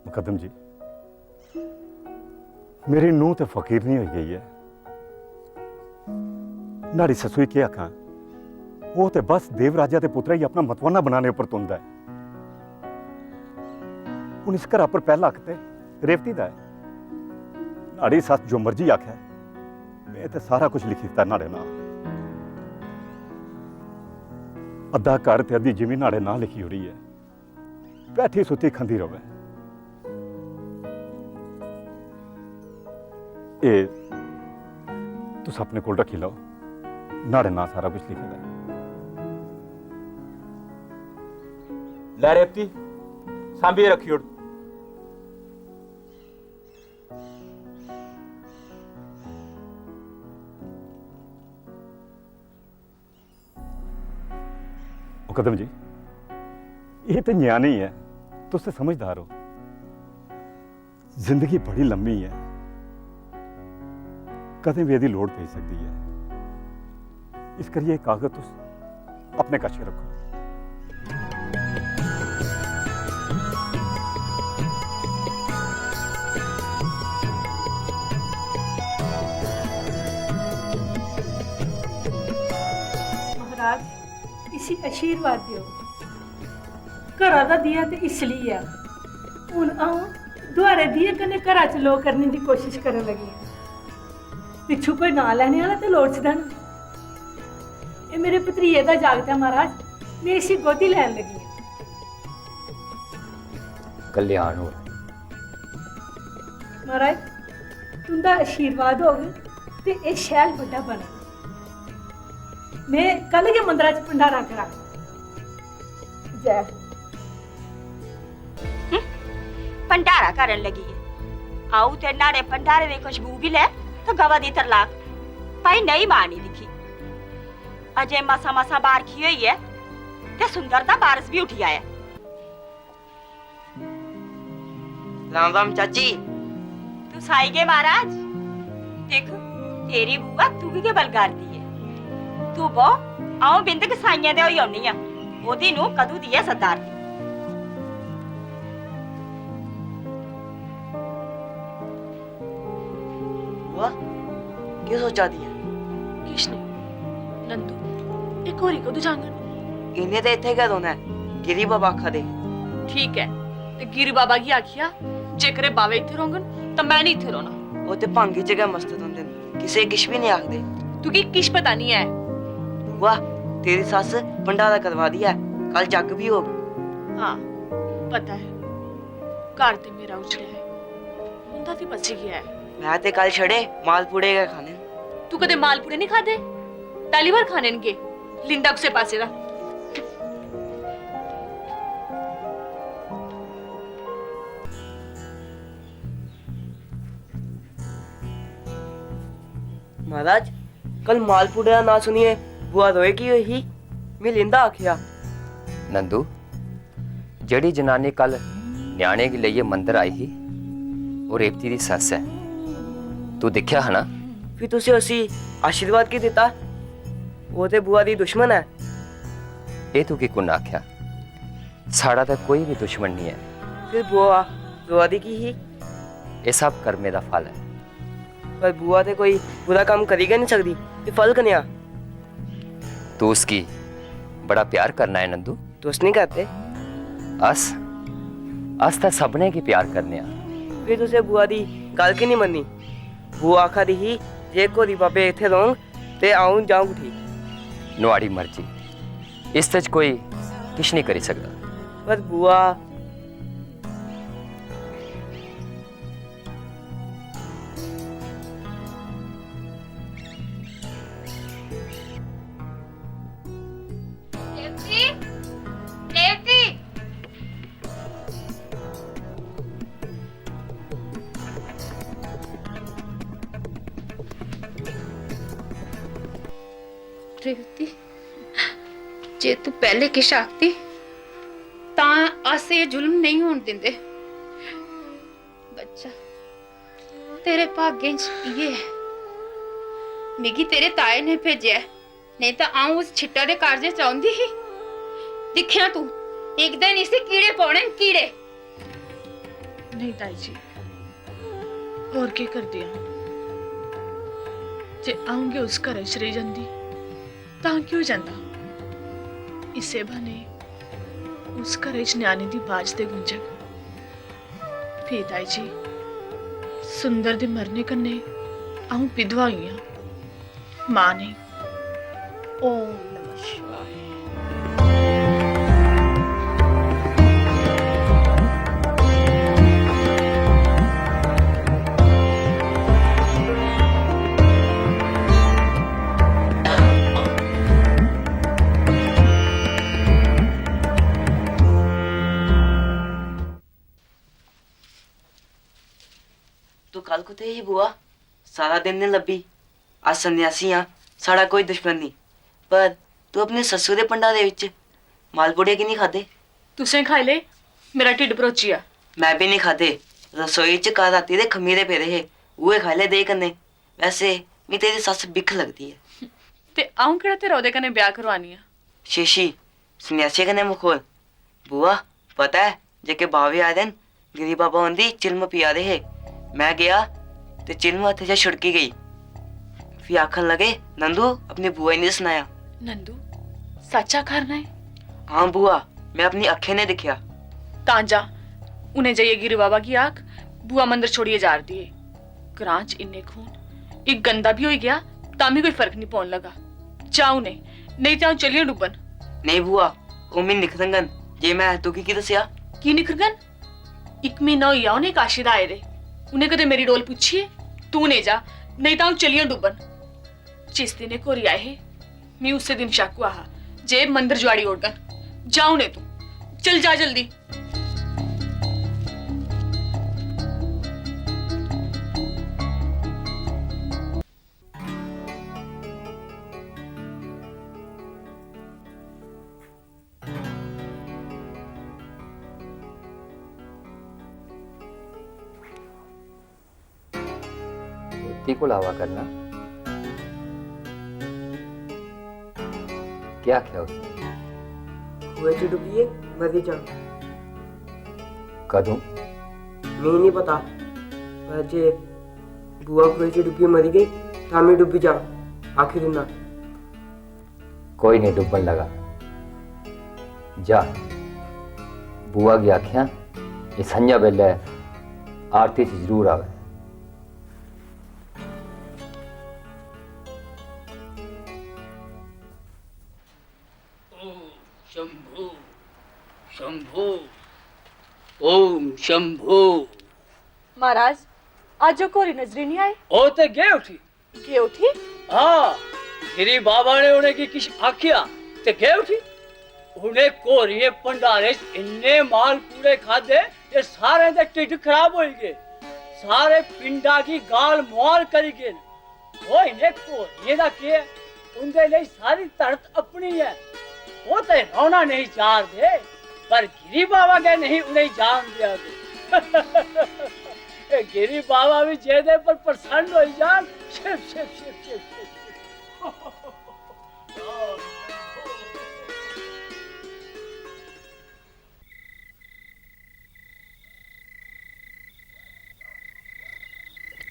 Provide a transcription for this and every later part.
मुकदम जी, मेरी नूंह तो फकीर नहीं हो गई है। नारी ससुई क्या आखा, वो तो बस देवराजा के पुत्रा ही अपना मतवाना बनाने पर तुंदा है। हूँ इस घर पर पहला हक ते रेवती का है। नाड़ी सस जो मर्जी आखे, मैं तो सारा कुछ लिखी दिता नाड़े नाल। अद्धा घर ते अद्धी जिमी नाड़े नाल लिखी हो रही है। बैठी सुती खंदी रवे। ये तुस अपने कोल रखी लो, नाड़े नाल सारा कुछ लिखे दा। लै रेवती सांभिए रखी उड़। मुकदम जी, ये तो न्याणी है, तुस तो समझदार हो। जिंदगी बड़ी लंबी है, कदें भी यदि लोड़ पै सकती है। इस करिए कागज तुस अपने कश रखो। महाराज इसी आशीर्वाद दियो। घरा दा दिया ते इसलिए है। हुन आऊं दुआरे दिए कन्नै घरा च लो करने की कोशिश करन लगी। पिछू कोई ना लैने वाला तो लोड़चदा ना। ये मेरे भतरीए दा जागत है महाराज, मैं इसी गोदी लैन लगी। कल्याण हो। महाराज तुंदा आशीर्वाद होग ते ये शैल बड़ा बने। मैं कल के मंदिर च भंडारा करा। जय। भंडारा करन लगी है। आऊ ते नारे भंडारे दी खुशबू भी ले तो गवा दी तरलाक। भाई नहीं मानी दिखी। अजय मासा मासा बार की हुई है ते सुंदरता बारिश भी उठी आया। राम राम चाची। तू साई के महाराज देख तेरी बुआ तू के बलगार दी है। तू बो आओ बिंद के साइयां दे होई आउनी आ। ओदी नु कदू दी है सरदार दी। बुआ क्या सोचा दिया? किसने? नंदू एक होरी को जांगन। इन्हें तो इत्थे क्या दोना है? गिरी बाबा आखा दे। ठीक है ते गिरी बाबा की आखिया जेकरे बाबे इत्थे रोंगन तो मैं नहीं इत्थे रोना। वो ते भांगी जगह मस्त होंदे ने, किसे किश भी नहीं आखदे। तुकी किश पता नहीं है। बुआ तेरी सस भंडारा करवा दिया, कल जग भी होगी। हाँ पता है। घर ते मेरा उजड़े है, मुंडा ते बच गया है। मैं ते कल छड़े मालपुड़े के खाने। तू कदे मालपुड़े नहीं खादे? पहली बार खाने के लिंदा उसे पासे दा। महाराज कल मालपुड़े का ना सुनिए बुआ रोए की हुई ही। मैं लिंदा आखिया नंदू जड़ी जनानी कल न्याणे के लिए मंदिर आई ही वो रेवती दी सस है। तू देखा है ना? फिर तुसे उसी आशीर्वाद की देता? वो ते बुआ दी दुश्मन है। ये तू की कुन आख्या? साड़ा तो कोई भी दुश्मन नहीं है। फिर बुआ बुआ दी की ही? ये सब कर्मे दा फल है। पर बुआ ते कोई बुरा काम करेगा नहीं सकती, ये फल कन्या। तू उसकी बड़ा प्यार करना है नंदू। तो नहीं करते? अस तो सबने की प्यार करने आ। फिर तुसे बुआ दी गल की नहीं मन्नी? बुआ आखा दी ही जे कोरी बाबे इथे रोंग ते आऊं जाऊं ठीक। नुआड़ी मर्जी, इस तज कोई किश नहीं करी सकता। पर बुआ रेवती जे तू पहले किश आखती तां अस ये जुल्म नहीं होने देंदे। बच्चा तेरे भाग्य च इये है। मिगी तेरे ताए ने भेजा, नहीं तो आऊं उस छिट्टा दे कारजे च आउंदी ही। दिखिया तू एक दिन इसे कीड़े पौने कीड़े। नहीं ताई जी, और के कर दिया जे आऊंगे उस घर च रह जांदी तां क्यों जांदा। इसे बहाने उस घर च न्याणे दी बाज ते गुंजक भी ताई जी, सुंदर दे मरने कन्ने आऊं विधवा हुई हां, मां नहीं। ओम नमः शिवाय। तू कल कुते ही बुआ सारा दिन नहीं लब्बी। आज सन्यासी हाँ, साड़ा कोई दुश्मन नहीं। पर तू अपने ससुर दे भंडारे विच मालपुड़े की नहीं खादे? तुसें खाई ले, मेरा ढिड भरोचिया। मैं भी नहीं खादे। रसोई च कल राती दे खमीरे पेदे हे, उहे खाई ले दे कन्ने। वैसे मी तेरी सस बिख लगदी है। ते आऊं केड़ा तेरा ओदे कन्ने ब्याह करवानी आ? शेशी सन्यासी कन्ने मखोल। बुआ पता है जेके बावे आए दिन गिरी बाबा होंदी चिल्म पिया दे हे। मैं गया ते चिल्म हत्थ च छुड़की गई। फिर आखन लगे नंदू अपनी बुआ ने सुनाया। नंदू सच्चा करना है? हाँ बुआ, मैं अपनी अखें ने दिखया। तांजा उन्हें जाइए गिरी बाबा की आख बुआ मंदिर छोड़िए जा रही है। ग्रांच इन्ने खून एक गंदा भी हो गया तामी कोई फर्क नहीं पौन लगा। जाऊं नहीं तो चलिए डुबन। नहीं बुआ, ओमी निखरंगन जे मैं तू की दसिया। की निखरगन? एक महीना होया उन्हें काशी दा आए दे। उन्हें कदे मेरी डोल पूछिए तू नहीं जा, नहीं तो चलिए डुबन। जिस दिन कोरी आए है मैं उसे दिन शक हुआ जे मंदिर जुआड़ी ओढ़गन। जाऊं ने तू चल जा जल्दी। बुद्धि को लावा करना क्या क्या उसने? हुए च डुबिए मरी जा। कदों? मैं नहीं पता, पर जे बुआ हुए च डुबिए मरी गई तो मैं डुबी जा आखिर ना। कोई नहीं डुबन लगा। जा बुआ की आख्या ये संजा बेले आरती से जरूर आवे। शंभु शंभु ओम शंभु। महाराज आज जो कोरी नजरी नहीं आए? ओ ते गए उठी। के उठी? हाँ, गिरी बाबा ने उन्हें की किश आखिया ते गए उठी। उन्हें कोरिए भंडारे इन्ने माल पूरे खादे ये सारे दे टिड खराब हो गए। सारे पिंडा की गाल मुआल करी गए। वो इन्हें कोरिए दा के है, उनके लिए सारी तरत अपनी है। वो तो रोना नहीं चार दे, पर गिरी बाबा के नहीं उन्हें जान दिया दे। गिरी बाबा भी जेदे पर प्रसन्न हो जान। शिव शिव शिव शिव शिव।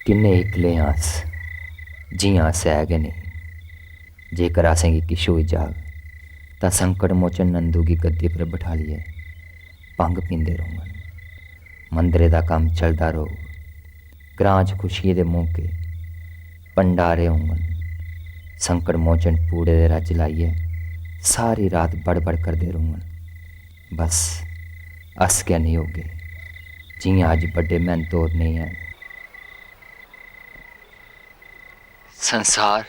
किन्ने इकले आस जी आस है गए नहीं। जेकर आसेंगी किश हो जाग ता संकट मोचन नंदू की गद्दी पर बिठा लिए भंग पींदे रहूंगन। मंदरे दा काम चलदा रहो। ग्रांच खुशी दे मौके भंडारे होंगन। संकट मोचन पूड़े दे रज लाइए सारी रात बड़बड़ करदे रहूंगन। बस अस क्या नहीं होगे जियां अज बड़े मेहनतोर नहीं है। संसार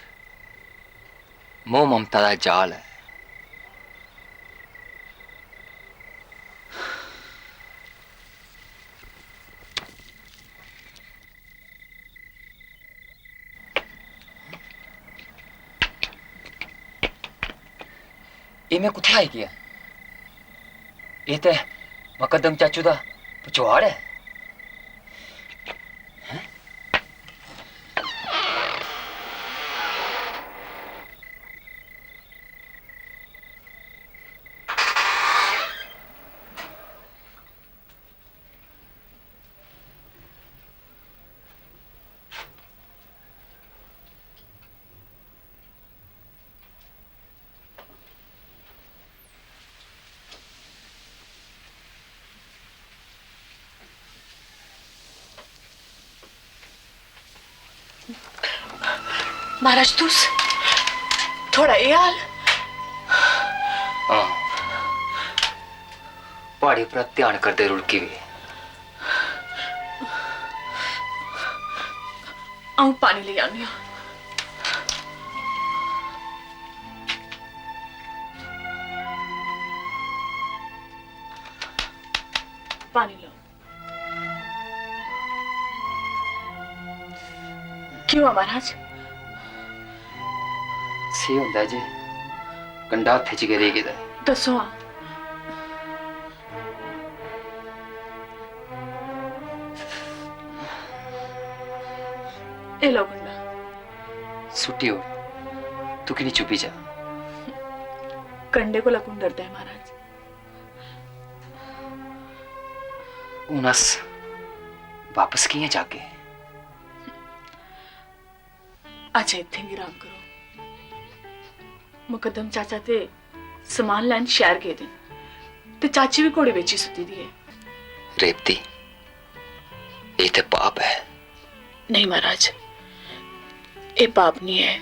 मोह ममता दा जाल है। ये मैं कुत्थे आई गया? ये तो मकदम चाचू दा पचवाड़ है। महाराज तुस थोड़ा ये हाल हाँ पहाड़ी पर ध्यान करते रुड़की भी आऊं पानी ले आनी हूं। पानी लो। क्यों है महाराज? सी होंदा जी कंडा हत्थ च गिरे गेदा दसो हाँ। ए लो गंडा। सुट्टी हो तू कि नहीं चुपी जा कंडे को लगून डरता है महाराज। उनस वापस किए जाके अच्छा इतने विराम करो। मुकदम चाचा ते समान लैन शहर गए दिन ते चाची भी घोड़े बेची सुती दी है। रेवती ये ते पाप है। नहीं महाराज ये पाप नहीं है।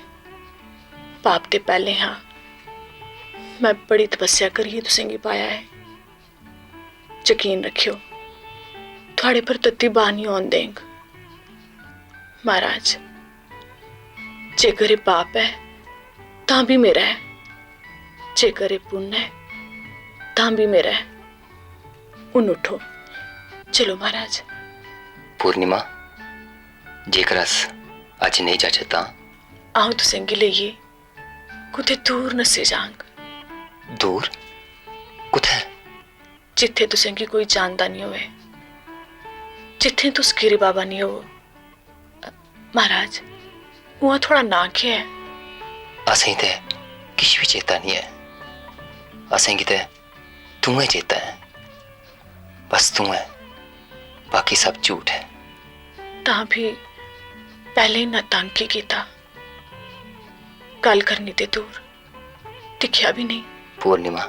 पाप ते पहले हाँ मैं बड़ी तपस्या करिए तुसेंगी पाया है। यकीन रखियो थोड़े पर तत्ती बाह नहीं आन देंग। महाराज जेकर पाप है तां भी मेरा है, जेकर पुण्य है तां भी मेरा है। उन उठो चलो महाराज। पूर्णिमा जेकर अस अज नहीं जाचे तां आओ तुसेंगी लेइए कुते दूर नस्से जांग। दूर कुत्थे? जिथे तुसेंगी कोई जानदा नहीं होवे, जिथे तुस गिरी बाबा नहीं हो। महाराज वहां थोड़ा ना क्या है। असें ते किश भी चेता नहीं है। असें की ते तू है चेता है। बस तू है बाकी सब झूठ है। तां भी पहले ना तंग की कीता गल करनी ते दूर दिखिया भी नहीं। पूर्णिमा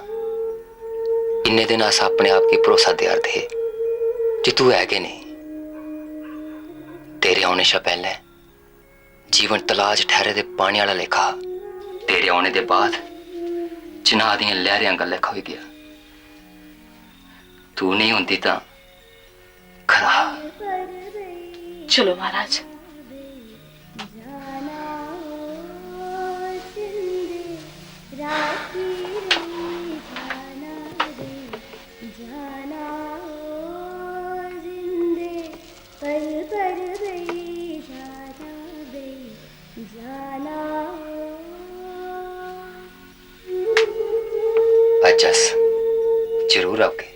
इन्ने दिन अस अपने आप की भरोसा दियार थे कि तू है कि नहीं। तेरे आने शा पहले जीवन तलाश ठहरे दे पानी वाला लेखा, तेरे आने दे बाद चिनाह दियां लहरियां का लेखा हो गया। तू नहीं होंदी तां खरा। चलो महाराज। अजस जरूर आओगे।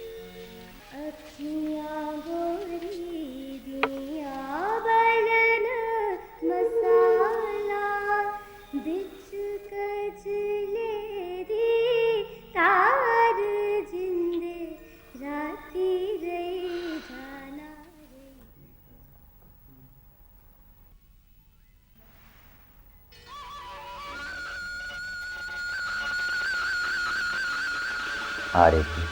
आ रही थी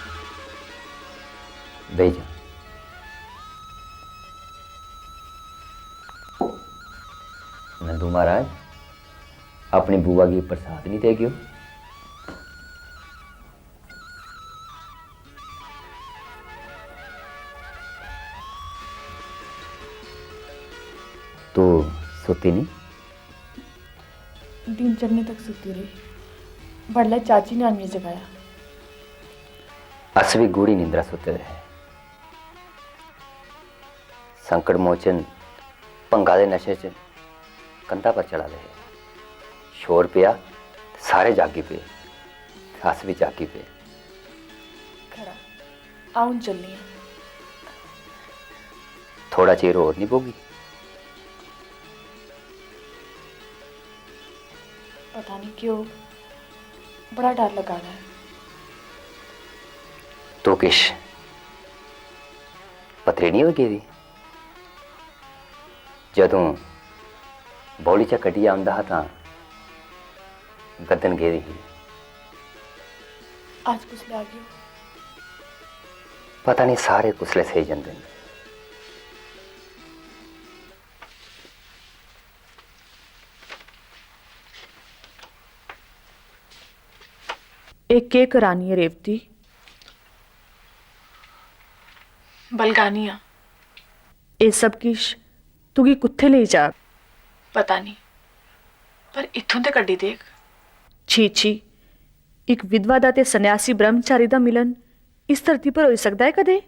बेजा नंदू महाराज अपनी बुआ की प्रसाद नहीं देगी। तो सोती नहीं? दिन चढ़ने तक सुती रही। बड़ला चाची ने आने जगाया। अस भी गूढ़ी निंद्रा सुते रहे। संकट मोचन भंगा दे नशे च कंधा पर चला रहे। शोर पिया सारे जागी पे, अस भी जागी पे। खरा आउन चलनी है। थोड़ा चिर और नहीं बोगी? पता नहीं क्यों बड़ा डर लगा रहा है। तो किश पतरे नहीं हो गई जदों बौली चा कड्ढी आंदा हा तां गदन गेदी ही। आज कुसले आ गए? पता नहीं सारे कुसले सही जंदे ने। एक के करानी है रेवती? बलगानिया ये सब किश तुगी कुत्थे ले जा पता नहीं, पर इत्थों ते कड्डी देख। छी छी, एक विधवा दा ते सन्यासी ब्रह्मचारी दा मिलन इस धरती पर हो सकता है कदे?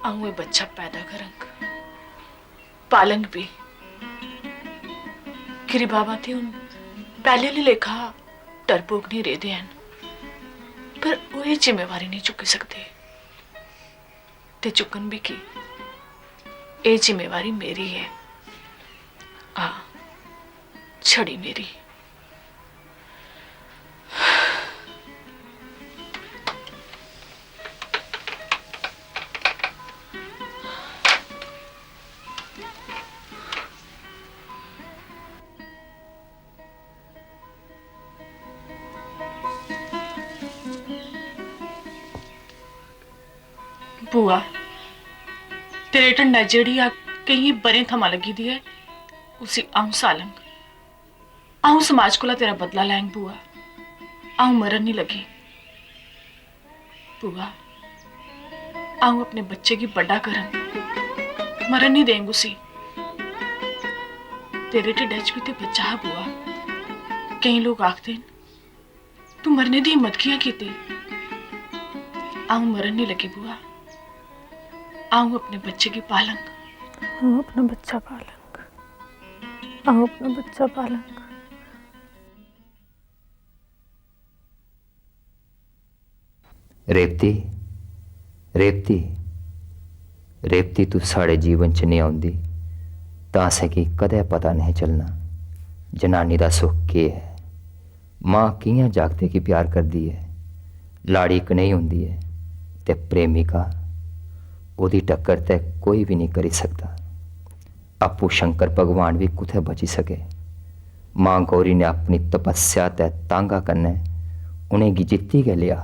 आऊं बच्चा पैदा करंग, पालंग भी। गिरी बाबा थे उन पहले ले लेखा डरपोक नहीं रहे हैं, पर वो ये जिम्मेवारी नहीं चुकी सकते ते चुकन भी की। ये जिम्मेवारी मेरी है, आ छड़ी मेरी। बुआ तेरे टंडा जेड़ी आ कहीं बरे थमा लगी दी है, उसी आऊं सालंग, आऊं समाज कोला तेरा बदला लैंग बुआ। आऊं मरन नहीं लगी बुआ, आऊं अपने बच्चे की बड़ा करन, मरन नहीं देंग उसी। तेरे ढिड्ड च भी ते बच्चा है बुआ। कई लोग आखते तू मरने दी हिम्मत कियां कीती? आऊं मरन नहीं लगी बुआ, आऊं अपने बच्चे की पालंग। आऊं अपना बच्चा पालंग, आऊं अपना बच्चा पालंग। रेवती, रेवती, रेवती तू साढ़े जीवन च नहीं आउंदी तां असें गी कदें पता नहीं चलना जनानी दा सुख केह् है। मां कियां जागते गी प्यार करदी है, लाड़ी कनेही हुंदी है ते प्रेमिका ओदी टक्कर ते कोई भी नहीं करी सकता। आपू शंकर भगवान भी कुत्थै बची सके। मां गौरी ने अपनी तपस्या ते तांगा कन्नै उनेंगी जित्ती गै लिया।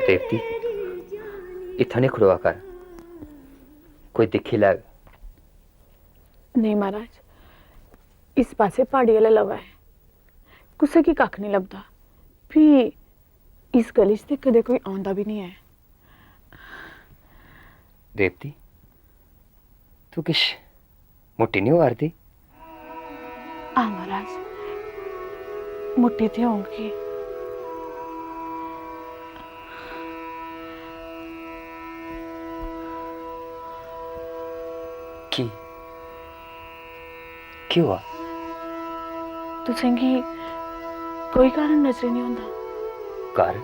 रेवती इत्थै नहीं खड़ोआ कर, कोई दिखी लैग। नहीं महाराज, इस पासे पहाड़ी वाला लवा है, कुसे की कख नहीं लभदा। भी इस गली च ते कदे कोई आंदा भी नहीं है। रेवती तू किश मोटी नहीं होआ रदी? महाराज मोटी ते होंगी। क्यों हुआ? तुसेंगी कोई कारण नजर नहीं आता? कारण?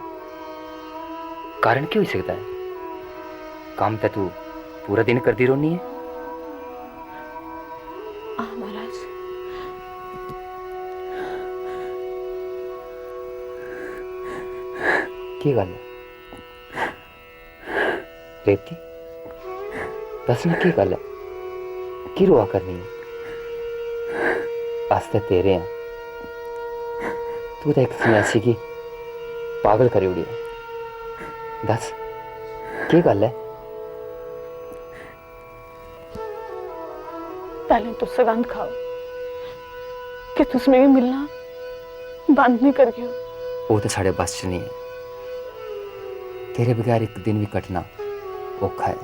कारण क्यों हो सकता है? काम तो तू पूरा दिन करती रोनी है? महाराज की गल है रेवती? दस ना की गल है, की रोआ करनी है? अस ते तेरे हैं, तू तो एक सन्यासी की पागल करी उड़ी है। दस की गल है? पहले तो सगंध खाओ कि तुस मेरी मिलना बंद नहीं कर गए हो। वो तो साढ़े बस च नहीं है, तेरे बगैर एक दिन भी कटना औखा है।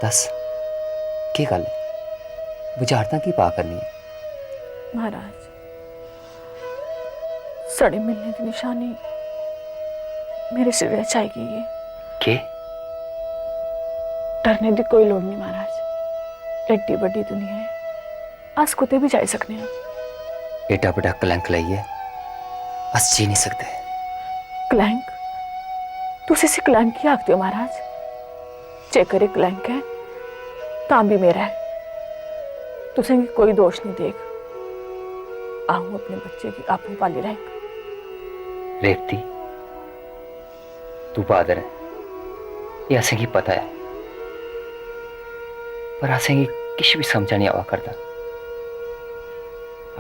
दस की गल है, बुझारता की पा करनी है? महाराज सड़े मिलने की निशानी मेरे सिर रचाई गई है। के डरने की कोई लोड़ नहीं महाराज, एड्डी बड़ी दुनिया है, अस कुते भी जाई सकने हैं। एडा बड़ा कलंक लाइए अस जी नहीं सकते। कलंक? तुस इसे कलंक ही आखते हो महाराज? जेकर एक कलंक है तां भी मेरा है, तुसें कोई दोष नहीं देख। आऊं अपने बच्चे की आपू पाली रहेंगे। रेवती तू बहादुर है, ये असें की पता है, पर असें की किश भी समझा नहीं आवा करता।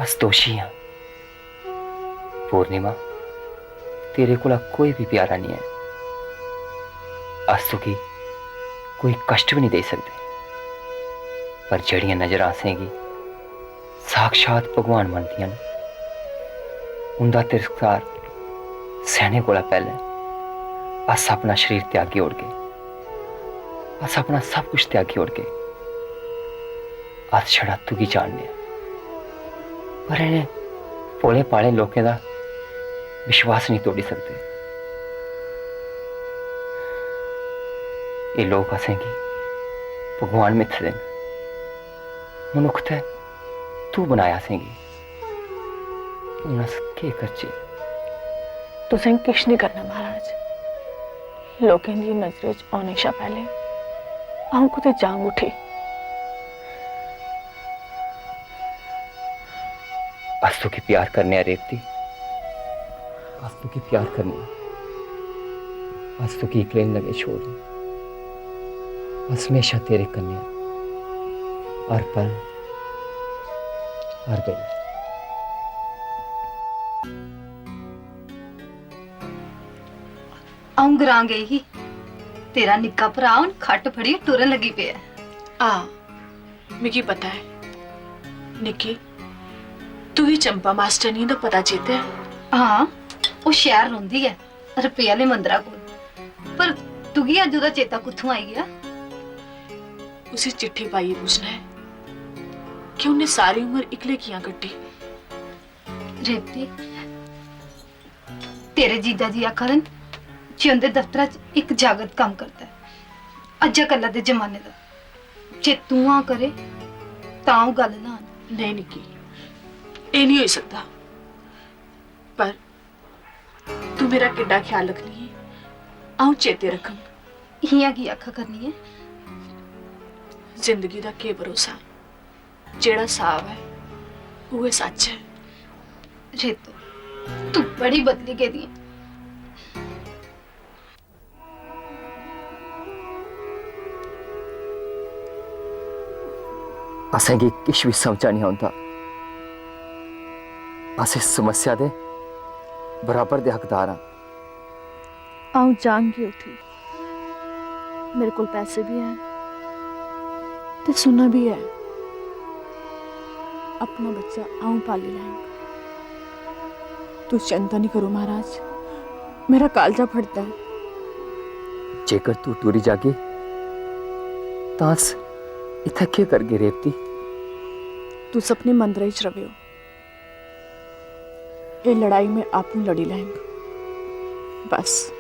अस दोषी हाँ। पूर्णिमा तेरे कोला कोई भी प्यारा नहीं है, अस तो की कोई कष्ट भी नहीं दे सकते, पर जड़ियां नजर असें गी साक्षात भगवान मनदियां न, उंदा तिरस्कार सहने कोला पहले अस अपना शरीर त्यागी ओड़गे, अस अपना सब कुछ त्यागी ओड़गे। अस छड़ा तुगी जानने, पर इन्हें भोले भाले लोकें दा विश्वास नहीं तोड़ी सकते। ये लोग असें गी भगवान मिथदे न, मनुख ते तू बनाया असें गी, हून अस केह् करचै? तुसें किश नहीं करना महाराज, लोकें दी नजर च आने शा पहले आऊं कुते जांग उठी। अस तो की प्यार करने हैं रेवती, अस तो की प्यार करने हैं, अस तो की इकले नहीं लगे छोड़ने। अस हमेशा तेरे कन्ने हर पल हर बेले। आऊं ग्रां गई ही, तेरा निक्का भरा हुन खट्ट फड़ी टुरन लगी पे है। मिगी पता है निक्की, तू ही चंपा मास्टरनी दा पता चेते है? हाँ, वो शहर रोंदी है रुपये आले मंदरा कोल, पर तुगी अज ओदा चेता कुत्थों आई गया? उसे चिट्ठी पाइए पूछना है कि उन्हें सारी उम्र इकले किया कट्टी। रेवती, तेरे जीजा जी आखरन जिंदे दफ्तर च एक जागत काम करता है, अज्जा कल्ला दे जमाने दा। जे तू आ करे तां गल ना। नहीं निक्की, ये नहीं हो सकता, पर तू मेरा किड्डा ख्याल रखनी है, आऊं चेते रखंग। हिया की आखा करनी है? जिंदगी दा के भरोसा, जेड़ा साफ है वो सच है। रेतो, तू बड़ी बदली के दी। असें गी किश भी समझा नहीं आता, अस इस समस्या दे बराबर दे हकदार हाँ। आऊं जान के उठी, मेरे को पैसे भी हैं ते सुना भी है, अपना बच्चा आऊं पाली लाएंगे। तू चिंता नहीं करो महाराज, मेरा कालजा फटता है। जेकर तू टूरी जागी तास इत्थे के करगे रेवती? तू अपने मंदिर च रवियो, ये लड़ाई में आपू लड़ी लैंग, बस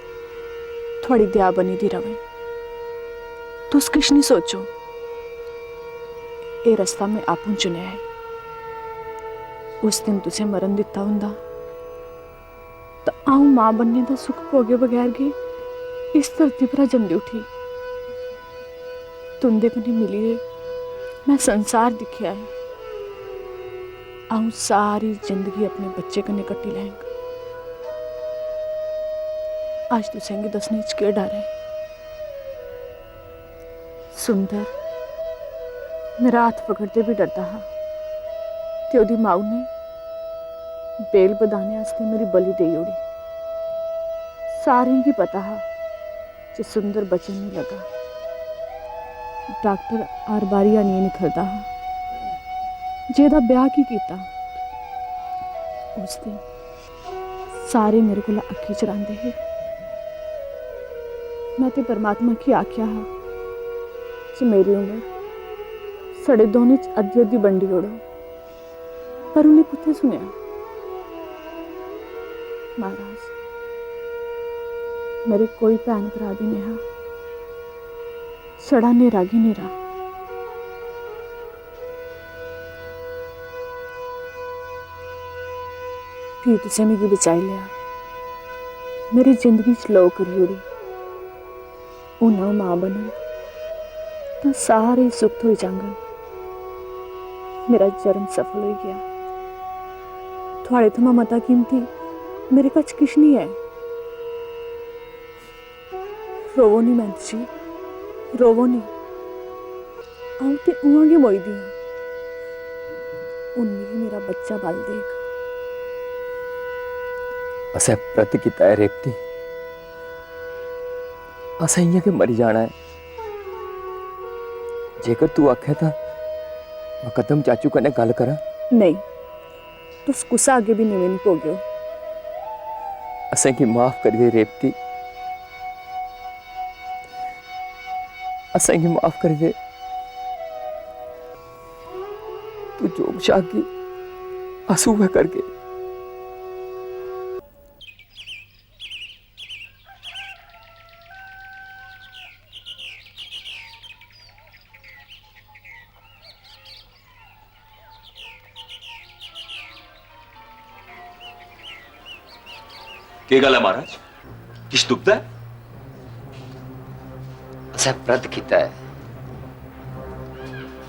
थोड़ी दया बनी दी रवे। तुस किश नहीं सोचो, ये रास्ता मैं आपू चुनिया है। उस दिन तुझे मरण दिता हुंदा तो आऊं मां बनने का सुख भोगे बगैर गई इस धरती पर जंदी उठी। तुंदे कन्नै मिलिए मैं संसार दिखया है। आऊं सारी जिंदगी अपने बच्चे कन्नै कट्टी लैंग। आज तुसेंगी दसने च केह् डर है? सुंदर मेरा हाथ पकड़ते भी डरदा हा ते ओदी माऊ ने बेल बधाने आस्ते मेरी बलि देई ओड़ी। सारें गी पता हा जे सुंदर बचन नहीं लगा। डॉक्टर हर बारी आनिए निखरदा हा जेदा ब्याह की कीता। उस दिन सारे मेरे को अक्खी चरांदे हे। मैं ते परमात्मा की आख्या हा कि मेरी उम्र साढ़े दोनों च अद्धी अद्धी बंडी ओड़ो, पर उन्हें कुत्थे सुनिया। महाराज मेरे कोई भैन भरा भी नहीं हा, छड़ा नेरा गी नेरा। भी तुसें मिगी बचाई लिया, मेरी जिंदगी च लो करी ओड़ी। हून अ'ऊं मां बनन तां सारे सुख होई जाङन। मेरा जन्म सफल हो गया। थोड़े थमां मता कीमती मेरे कच किश नहीं है। रोवो नहीं मैंत जी, रोवो नहीं। आऊं ते उआं गै मोई दी आं। हून मिगी मेरा बच्चा बल देग। असें प्रत कीता है रेवती, असें इ'यां गै मरी जाना है। जेकर तू आखे तां मुकद्दम चाचू कन्नै गल करां। नहीं, तुस कुसा अग्गे भी नीवें नहीं पोगेओ। असें गी माफ करिए रेवती, असें गी माफ करी दे। तू जोग चाहगी अस उ'ऐ करगे। ਕੀ ਗੱਲ ਹੈ ਮਹਾਰਾਜ? ਕਿਸ ਦੁਖਦਾ ਹੈ? असें प्रत कीता है,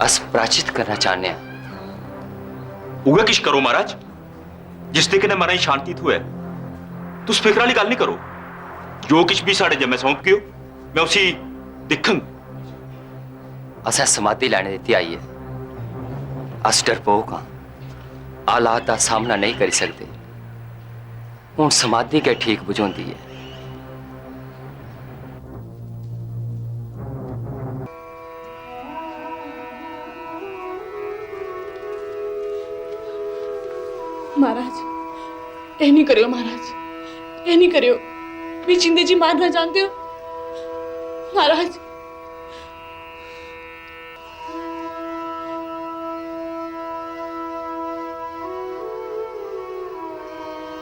अस प्राचित करना चाहते हैं। उगे किश करो महाराज, जिस तरीके ने मना शांति थोए तुस फिक्र वाली गल नहीं करो। जो किश भी साढ़े जमे सौंप गयो मैं उसी दिखंग। असें समाधि लैने दित्ती आई है। अस डरपोक हाँ, हालात का सामना नहीं करी सकते। हुण समाधि के ठीक बुझाउंदी है। महाराज ये नहीं करियो, महाराज ये नहीं करियो। भी जिंदे जी मारना जानते हो महाराज।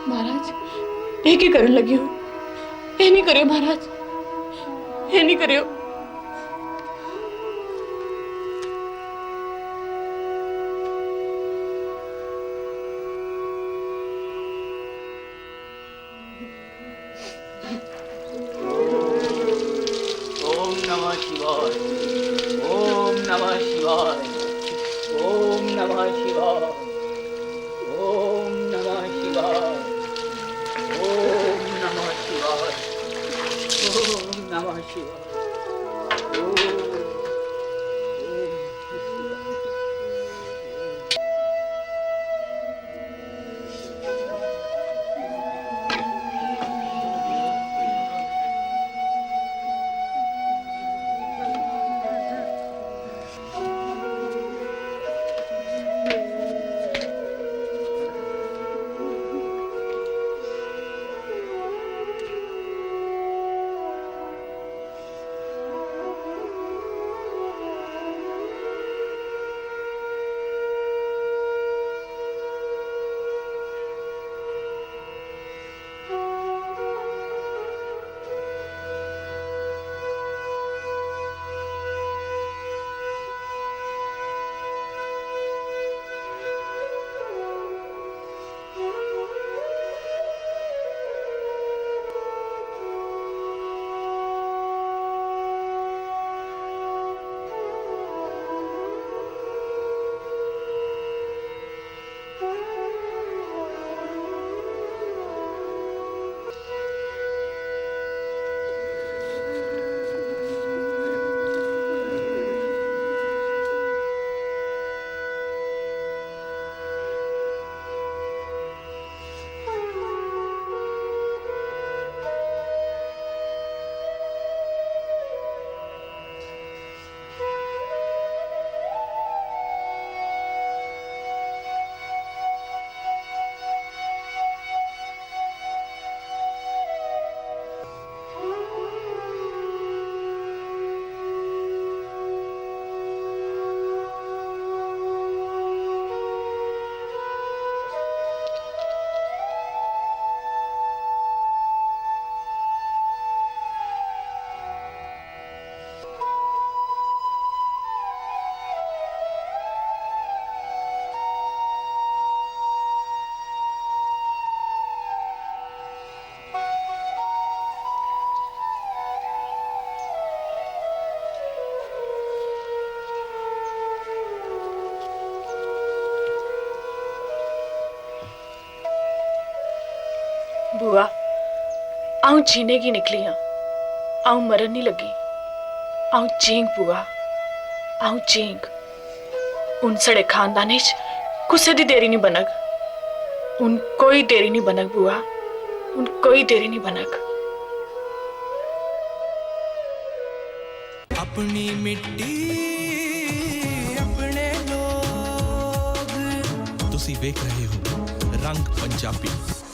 महाराज ये क्या करने लगी हो? ये नहीं करियो महाराज, ये नहीं करियो। ओम नमः शिवाय, ओम नमः शिवाय, ओम नमः शिवाय, ओम नमः शिवाय, ओम नमः शिवाय, ओम नमः शिवाय, बुआ आऊं जीने की निकली हाँ, आऊं मरन नहीं लगी। आऊं चींग बुआ, आऊं चींग। उन सड़े खानदाने च कुसे दी देरी नहीं बनक। उन कोई देरी नहीं बनक बुआ, उन कोई देरी नहीं बनक। अपनी मिट्टी अपने लोग। तुसी वेख रहे हो रंग पंजाबी।